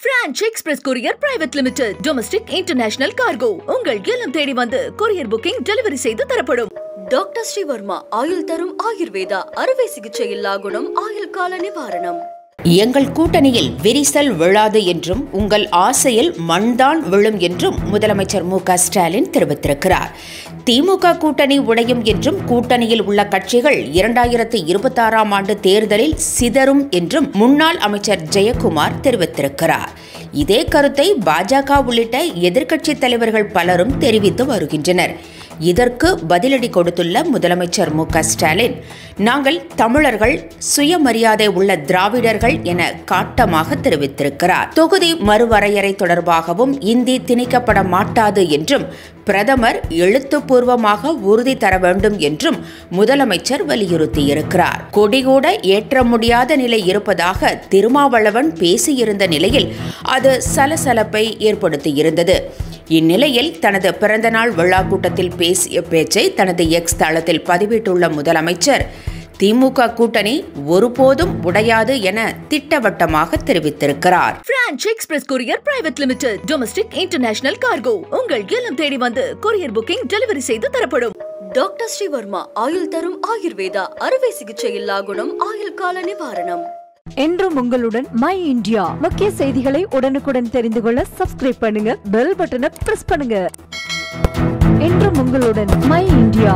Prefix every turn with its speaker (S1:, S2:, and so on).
S1: French Express Courier Private Limited. Domestic International Cargo. உங்கள் இல்லம் தேடி வந்து courier booking delivery செய்து தரப்படும். டாக்டர் ஸ்ரீவர்மா ஆயுள் தரும் ஆயுர்வேதா அறுவை சிகிச்சை இல்லா குணம் ஆயுள் கால நிவாரணம்.
S2: எங்கள் கூட்டணியில் விரிசல் விழாது என்றும் உங்கள் ஆசையில் மண்தான் விழும் என்றும் முதலமைச்சர் மு.க. ஸ்டாலின் தெரிவித்திருக்கிறார். திமுக கூட்டணி உடையும் என்றும் கூட்டணியில் உள்ள கட்சிகள் 2026ஆம் ஆண்டு தேர்தலில் சிதறும் என்றும் முன்னாள் அமைச்சர் ஜெயக்குமார் தெரிவித்திருக்கிறார். இதே கருத்தை பாஜக உள்ளிட்ட எதிர்க்கட்சித் தலைவர்கள் பலரும் தெரிவித்து வருகின்றனர். இதற்கு பதிலடி கொடுத்துள்ள முதலமைச்சர் மு.க. ஸ்டாலின், நாங்கள் தமிழர்கள் சுயமரியாதை உள்ள திராவிடர்கள் என காட்டமாக தெரிவித்திருக்கிறார். தொகுதி மறுவரையறை தொடர்பாகவும் இந்தி திணிக்கப்பட மாட்டாது என்றும் பிரதமர் எழுத்துப்பூர்வமாக உறுதி தர வேண்டும் என்றும் முதலமைச்சர் வலியுறுத்தியிருக்கிறார். கொடிகூட ஏற்ற முடியாத நிலை இருப்பதாக திருமாவளவன் பேசியிருந்த நிலையில் அது சலசலப்பை ஏற்படுத்தியிருந்தது. இந்நிலையில் தனது பிறந்தநாள் விழா கூட்டத்தில் பேசிய பேச்சை தனது எக்ஸ் தளத்தில் பதிவிட்டுள்ள முதலமைச்சர், திமுக கூட்டணி ஒருபோதும் உடையாது என திட்டவட்டமாக தெரிவித்திருக்கிறார்.
S1: French Express Courier Private Limited. Domestic International Cargo. உங்கள் இல்லம் தேடி வந்து courier booking delivery செய்து தரப்படும். டாக்டர் ஸ்ரீவர்மா ஆயுள் தரும் ஆயுர்வேதா அறுவை சிகிச்சை இல்லா குணம் ஆயுள் கால நிவாரணம்.
S3: என்றும் உங்களுடன் மை இந்தியா. முக்கிய செய்திகளை உடனுக்குடன் தெரிந்து கொள்ள சப்ஸ்கிரைப் பண்ணுங்க, பெல் பட்டனை பிரஸ் பண்ணுங்க. என்றும் உங்களுடன் மை இந்தியா.